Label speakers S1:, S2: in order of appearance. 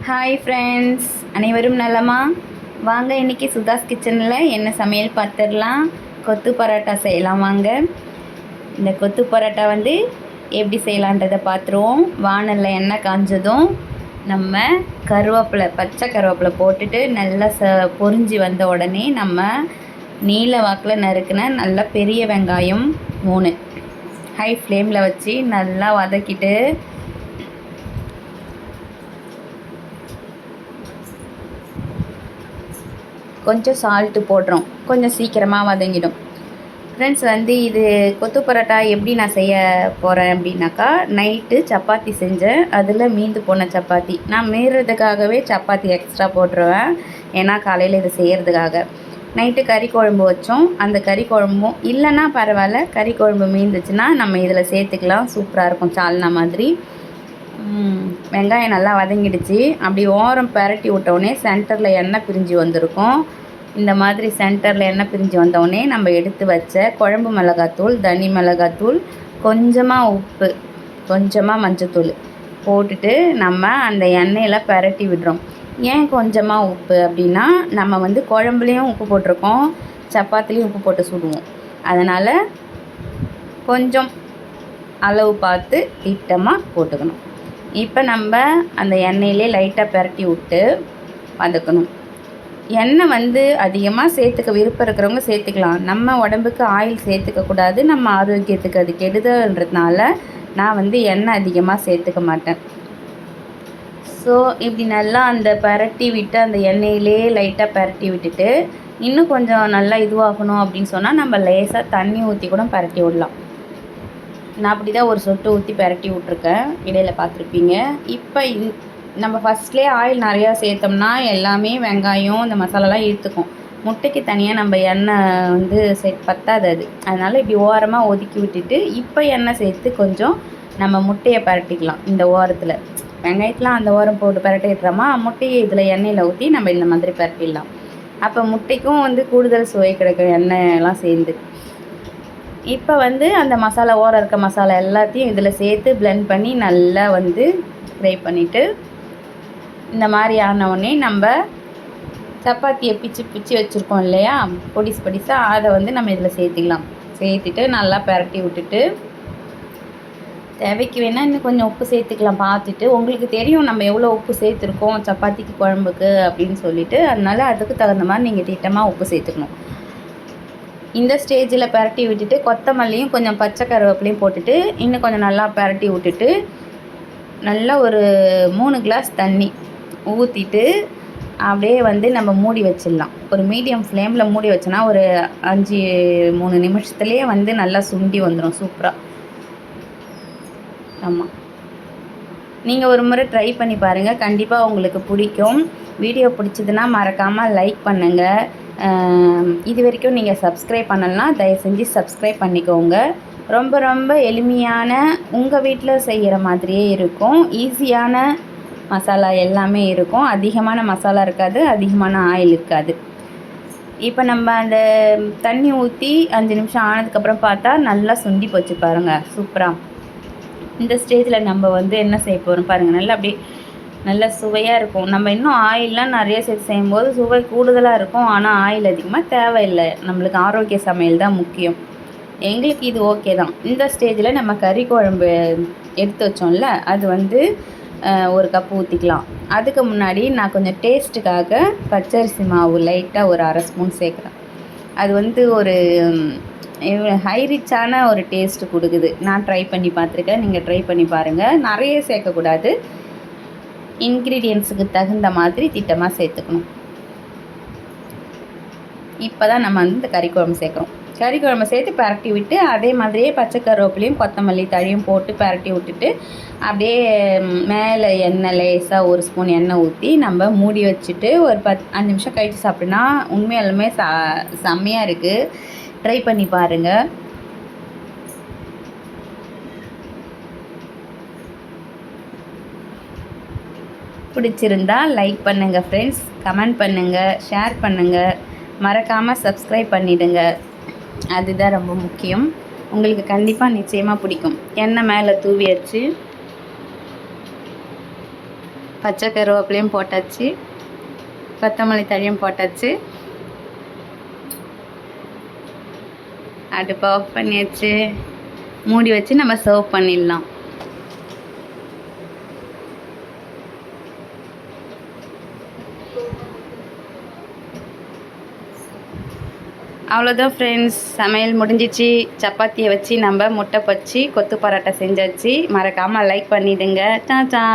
S1: Hi friends, அனைவரும் நலமா? வாங்க இன்றைக்கி சுதாஸ் கிச்சனில் என்ன சமையல் பார்த்துடலாம். கொத்து பரோட்டா செய்யலாம் வாங்க. இந்த கொத்து பரோட்டா எப்படி செய்யலான்றதை பார்த்துருவோம். வானலில் எண்ணெய் காஞ்சதும் நம்ம கருவேப்பிலை, பச்சை கருவேப்பிலை போட்டுட்டு நல்லா பொரிஞ்சு வந்த உடனே நம்ம நீல வாக்கில் நறுக்கின நல்ல பெரிய வெங்காயம் 3 ஹை ஃப்ளேமில் வச்சு நல்லா வதக்கிட்டு கொஞ்சம் சால்ட்டு போடுறோம். கொஞ்சம் சீக்கிரமாக வதங்கிடும். ஃப்ரெண்ட்ஸ், இது கொத்து பரோட்டா எப்படி நான் செய்ய போகிறேன் அப்படின்னாக்கா, நைட்டு சப்பாத்தி செஞ்சேன். அதில் மீந்து போன சப்பாத்தி நான் மீறுறதுக்காகவே சப்பாத்தி எக்ஸ்ட்ரா போட்டுருவேன். ஏன்னா காலையில் இது செய்கிறதுக்காக. நைட்டு கறி குழம்பு வச்சோம். அந்த கறி குழம்பும் இல்லைன்னா பரவாயில்ல, கறி குழம்பு மீந்துச்சுன்னா நம்ம இதில் சேர்த்துக்கலாம். சூப்பராக இருக்கும், சால்னா மாதிரி. வெங்காயம் நல்லா வதங்கிடுச்சு. அப்படி ஓரம் பரட்டி விட்டோடனே சென்டரில் எண்ணெய் பிரிஞ்சு வந்திருக்கும். இந்த மாதிரி சென்டரில் எண்ணெய் பிரிஞ்சு வந்தோடனே நம்ம எடுத்து வச்ச குழம்பு மிளகாத்தூள், தனி மிளகாத்தூள், கொஞ்சமாக உப்பு, கொஞ்சமாக மஞ்சத்தூள் போட்டுட்டு நம்ம அந்த எண்ணெயில் பரட்டி விடுறோம். ஏன் கொஞ்சமாக உப்பு அப்படின்னா, நம்ம குழம்புலேயும் உப்பு போட்டிருக்கோம், சப்பாத்திலையும் உப்பு போட்டு சுடுவோம். அதனால் கொஞ்சம் அளவு பார்த்து திட்டமாக போட்டுக்கணும். இப்போ நம்ம அந்த எண்ணெயிலே லைட்டாக பரட்டி விட்டு வதக்கணும். எண்ணெய் அதிகமாக சேர்த்துக்க விருப்பம் இருக்கிறவங்க சேர்த்துக்கலாம். நம்ம உடம்புக்கு ஆயில் சேர்த்துக்கக்கூடாது, நம்ம ஆரோக்கியத்துக்கு அது கெடுதல்ன்றதுனால நான் எண்ணெய் அதிகமாக சேர்த்துக்க மாட்டேன். ஸோ இப்படி நல்லா அந்த பரட்டி விட்டு அந்த எண்ணெயிலே லைட்டாக பரட்டி விட்டுட்டு இன்னும் கொஞ்சம் நல்லா இதுவாகணும் அப்படின்னு சொன்னால் நம்ம லேசாக தண்ணி ஊற்றி கூட பரட்டி விடலாம். நான் அப்படி தான் ஒரு சொட்டு ஊற்றி பரட்டி விட்ருக்கேன், இடையில் பார்த்துருப்பீங்க. இப்போ நம்ம ஃபஸ்ட்லேயே ஆயில் நிறையா சேர்த்தோம்னா எல்லாமே வெங்காயம் இந்த மசாலாலாம் இழுத்துக்கும். முட்டைக்கு தனியாக நம்ம எண்ணெய் பத்தாது அது. அதனால் இப்படி ஓரமாக ஒதுக்கி விட்டுட்டு இப்போ எண்ணெய் சேர்த்து கொஞ்சம் நம்ம முட்டையை பரட்டிக்கலாம். இந்த ஓரத்தில் வெங்காயத்தெலாம் அந்த ஓரம் போட்டு பரட்டிடுறோமா, முட்டையை இதில் எண்ணெயில் ஊற்றி நம்ம இந்த மாதிரி பரட்டிடலாம். அப்போ முட்டைக்கும் கூடுதல் சுவை கிடைக்கும் எண்ணெயெல்லாம் சேர்ந்து. இப்போ அந்த மசாலா, ஓரம் இருக்க மசாலா எல்லாத்தையும் இதில் சேர்த்து பிளெண்ட் பண்ணி நல்லா ஃப்ரை பண்ணிவிட்டு இந்த மாதிரி ஆனவுடனே நம்ம சப்பாத்தியை பிச்சு வச்சுருக்கோம் இல்லையா, பொடிசாக, அதை நம்ம இதில் சேர்த்துக்கலாம். சேர்த்துட்டு நல்லா பரட்டி விட்டுட்டு தேவைக்கு வேணால் இன்னும் கொஞ்சம் உப்பு சேர்த்துக்கலாம். பார்த்துட்டு உங்களுக்கு தெரியும் நம்ம எவ்வளோ உப்பு சேர்த்துருக்கோம் சப்பாத்திக்கு குழம்புக்கு அப்படின்னு சொல்லிவிட்டு, அதனால் அதுக்கு தகுந்த மாதிரி நீங்கள் திட்டமாக உப்பு சேர்த்துக்கணும். இந்த ஸ்டேஜில் பரட்டி விட்டுட்டு கொத்தமல்லியும் கொஞ்சம் பச்சை கருவேப்பிலையும் போட்டுட்டு இன்னும் கொஞ்சம் நல்லா பரட்டி விட்டுட்டு நல்லா ஒரு 3 கிளாஸ் தண்ணி ஊற்றிட்டு அப்படியே நம்ம மூடி வச்சிடலாம். ஒரு மீடியம் ஃப்ளேமில் மூடி வச்சோன்னா ஒரு 3 நிமிஷத்துலேயே நல்லா சுண்டி வந்துடும் சூப்பராக. ஆமாம், நீங்கள் ஒரு முறை ட்ரை பண்ணி பாருங்கள், கண்டிப்பாக உங்களுக்கு பிடிக்கும். வீடியோ பிடிச்சதுன்னா மறக்காமல் லைக் பண்ணுங்கள். இது வரைக்கும் நீங்கள் சப்ஸ்கிரைப் பண்ணலன்னா தயவு செஞ்சு சப்ஸ்கிரைப் பண்ணிக்கோங்க. ரொம்ப ரொம்ப எளிமையான, உங்கள் வீட்டில் செய்கிற மாதிரியே இருக்கும். ஈஸியான மசாலா எல்லாமே இருக்கும். அதிகமான மசாலா இருக்காது, அதிகமான ஆயில் இருக்காது. இப்போ நம்ம அந்த தண்ணி ஊற்றி 5 நிமிஷம் ஆனதுக்கப்புறம் பார்த்தா நல்லா சுண்டி போச்சு பாருங்கள், சூப்பராக. இந்த ஸ்டேஜில் நம்ம என்ன செய்ய போகிறோம் பாருங்கள், நல்லா அப்படியே நல்லா சுவையாக இருக்கும். நம்ம இன்னும் ஆயிலெலாம் நிறைய சேர்த்து செய்யும்போது சுவை கூடுதலாக இருக்கும். ஆனால் ஆயில் அதிகமாக தேவையில்லை, நம்மளுக்கு ஆரோக்கிய சமையல் தான் முக்கியம். எங்களுக்கு இது ஓகே தான். இந்த ஸ்டேஜில் நம்ம கறி குழம்பு எடுத்து வச்சோம்ல, அது ஒரு கப்பு ஊற்றிக்கலாம். அதுக்கு முன்னாடி நான் கொஞ்சம் டேஸ்ட்டுக்காக பச்சரிசி மாவு லைட்டாக ஒரு 1/2 ஸ்பூன் சேர்க்குறேன். அது ஒரு ஹை ரிச்சான ஒரு டேஸ்ட்டு கொடுக்குது. நான் ட்ரை பண்ணி பார்த்துருக்கேன், நீங்கள் ட்ரை பண்ணி பாருங்கள். நிறைய சேர்க்கக்கூடாது, இன்க்ரீடியன்ஸுக்கு தகுந்த மாதிரி திட்டமாக சேர்த்துக்கணும். இப்போ தான் நம்ம இந்த கறி குழம்பு சேர்க்குறோம். கறி குழம்பு சேர்த்து பரட்டி விட்டு அதே மாதிரியே பச்சை கருவேப்பிலையும் கொத்தமல்லி தழையும் போட்டு பரட்டி விட்டுட்டு அப்படியே மேலே எண்ணெய் லேசாக 1 ஸ்பூன் எண்ணெய் ஊற்றி நம்ம மூடி வச்சுட்டு ஒரு 5 நிமிஷம் கழித்து சாப்பிட்டோன்னா உண்மையாலுமே செம்மையாக இருக்குது. ட்ரை பண்ணி பாருங்கள். பிடிச்சிருந்தா லைக் பண்ணுங்கள் ஃப்ரெண்ட்ஸ், கமெண்ட் பண்ணுங்கள், ஷேர் பண்ணுங்கள், மறக்காமல் சப்ஸ்கிரைப் பண்ணிவிடுங்க. அதுதான் ரொம்ப முக்கியம். உங்களுக்கு கண்டிப்பாக நிச்சயமாக பிடிக்கும். எண்ணெய் மேலே தூவி வச்சு பச்சை கருவேப்பிலையும் போட்டாச்சு, கொத்தமல்லி தழையும் போட்டாச்சு. அடுப்பை ஆஃப் பண்ணியாச்சு. மூடி வச்சு நம்ம சர்வ் பண்ணிடலாம். அவ்வளோதான் ஃப்ரெண்ட்ஸ், சமையல் முடிஞ்சிச்சு. சப்பாத்தியை வச்சு நம்ம முட்டை பச்சி கொத்து பரோட்டா செஞ்சாச்சு. மறக்காமல் லைக் பண்ணிவிடுங்க. டாடா.